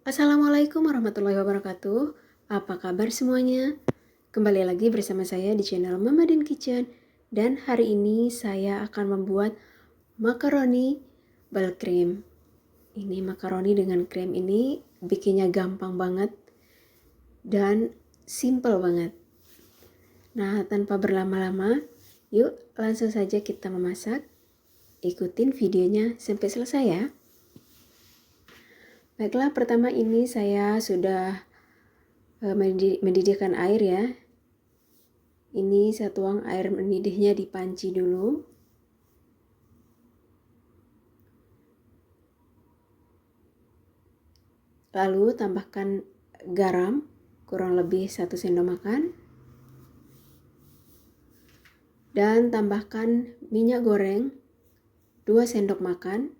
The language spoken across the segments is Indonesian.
Assalamualaikum warahmatullahi wabarakatuh. Apa kabar semuanya? Kembali lagi bersama saya di channel Mama Din Kitchen. Dan hari ini saya akan membuat makaroni bal cream. Ini makaroni dengan krim ini bikinnya gampang banget dan simple banget. Nah, tanpa berlama-lama, yuk langsung saja kita memasak. Ikutin videonya sampai selesai ya. Baiklah, pertama ini saya sudah mendidihkan air ya. Ini saya tuang air mendidihnya di panci dulu. Lalu tambahkan garam kurang lebih 1 sendok makan. Dan tambahkan minyak goreng 2 sendok makan.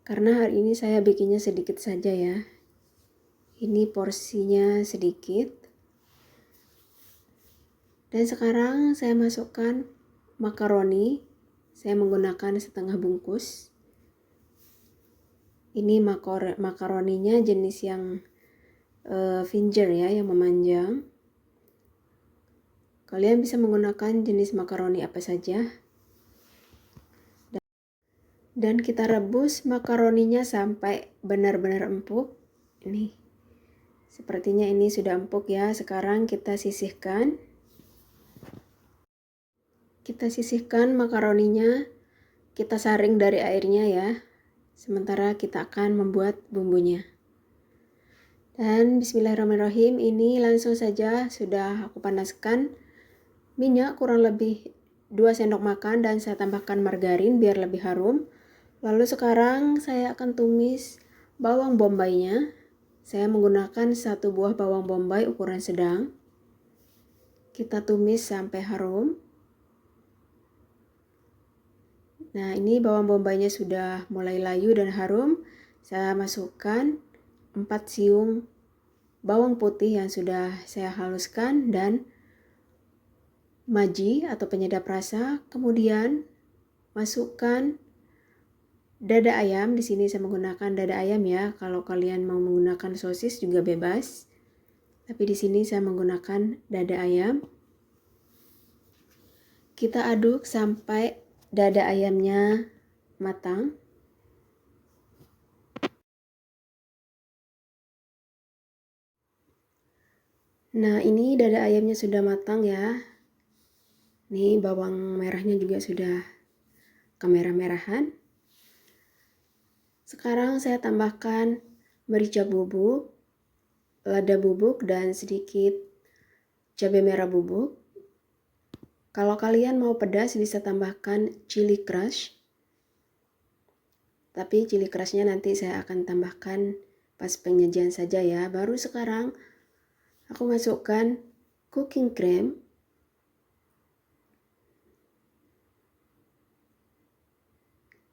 Karena hari ini saya bikinnya sedikit saja ya. Ini porsinya sedikit. Dan sekarang saya masukkan makaroni. Saya menggunakan setengah bungkus. Ini makaroninya jenis yang finger ya, yang memanjang. Kalian bisa menggunakan jenis makaroni apa saja. Dan kita rebus makaroninya sampai benar-benar empuk. Ini, sepertinya ini sudah empuk ya. Sekarang kita sisihkan. Kita sisihkan makaroninya. Kita saring dari airnya ya. Sementara kita akan membuat bumbunya. Dan bismillahirrahmanirrahim, ini langsung saja sudah aku panaskan minyak kurang lebih 2 sendok makan dan saya tambahkan margarin biar lebih harum. Lalu sekarang saya akan tumis bawang bombaynya. Saya menggunakan 1 buah bawang bombay ukuran sedang. Kita tumis sampai harum. Nah, ini bawang bombaynya sudah mulai layu dan harum. Saya masukkan 4 siung bawang putih yang sudah saya haluskan dan maji atau penyedap rasa. Kemudian masukkan dada ayam. Di sini saya menggunakan dada ayam ya. Kalau kalian mau menggunakan sosis juga bebas. Tapi di sini saya menggunakan dada ayam. Kita aduk sampai dada ayamnya matang. Nah, ini dada ayamnya sudah matang ya. Nih bawang merahnya juga sudah kemerah-merahan. Sekarang saya tambahkan merica bubuk, lada bubuk, dan sedikit cabai merah bubuk. Kalau kalian mau pedas bisa tambahkan chili crush. Tapi chili crushnya nanti saya akan tambahkan pas penyajian saja ya. Baru sekarang aku masukkan cooking cream.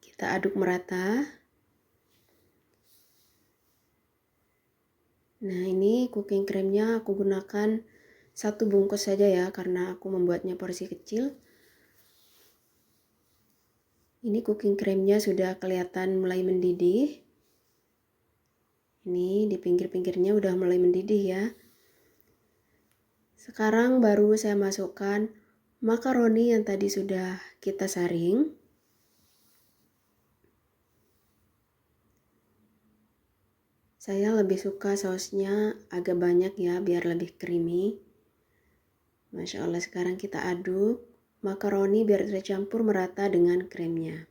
Kita aduk merata. Nah, ini cooking creamnya aku gunakan 1 bungkus saja ya, karena aku membuatnya porsi kecil. Ini cooking creamnya sudah kelihatan mulai mendidih. Ini di pinggir-pinggirnya udah mulai mendidih ya. Sekarang baru saya masukkan makaroni yang tadi sudah kita saring. Saya lebih suka sausnya agak banyak ya, biar lebih creamy. Masya Allah, sekarang kita aduk makaroni biar tercampur merata dengan krimnya.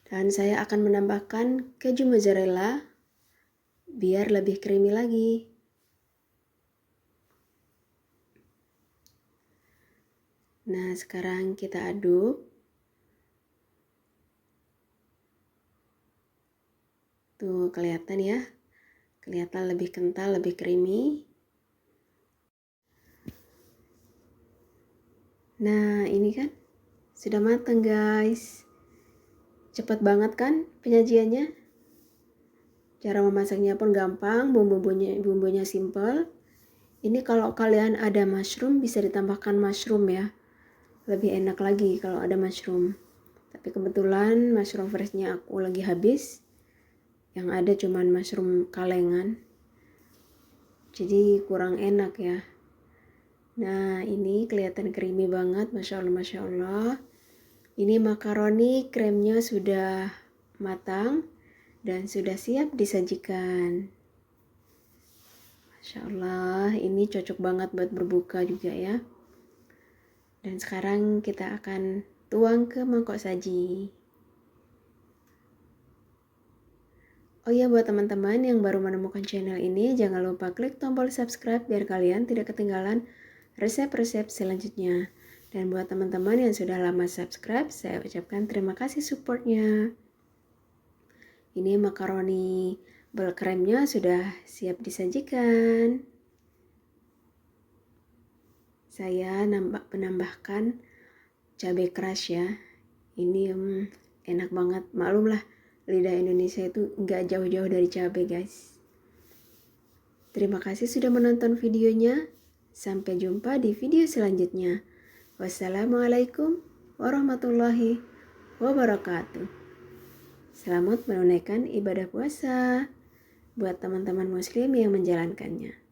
Dan saya akan menambahkan keju mozzarella biar lebih creamy lagi. Nah, sekarang kita aduk. Tuh, kelihatan ya. Kelihatan lebih kental, lebih creamy. Nah, ini kan sudah matang guys. Cepat banget kan penyajiannya? Cara memasaknya pun gampang, bumbunya simple. Ini kalau kalian ada mushroom bisa ditambahkan mushroom ya. Lebih enak lagi kalau ada mushroom. Tapi Tapi kebetulan mushroom freshnya aku lagi habis. Yang ada cuman mushroom kalengan. Jadi kurang enak ya. Nah, ini kelihatan creamy banget, Masya Allah, Masya Allah. Ini makaroni, kremnya sudah matang dan sudah siap disajikan. Masya Allah, ini cocok banget buat berbuka juga ya. Dan sekarang kita akan tuang ke mangkok saji. Oh ya, buat teman-teman yang baru menemukan channel ini, jangan lupa klik tombol subscribe biar kalian tidak ketinggalan resep-resep selanjutnya. Dan buat teman-teman yang sudah lama subscribe, saya ucapkan terima kasih supportnya. Ini makaroni bel kremnya sudah siap disajikan. Saya menambahkan cabai crush ya. Ini enak banget. Maklumlah, lidah Indonesia itu nggak jauh-jauh dari cabai guys. Terima kasih sudah menonton videonya. Sampai jumpa di video selanjutnya. Wassalamualaikum warahmatullahi wabarakatuh. Selamat menunaikan ibadah puasa buat teman-teman muslim yang menjalankannya.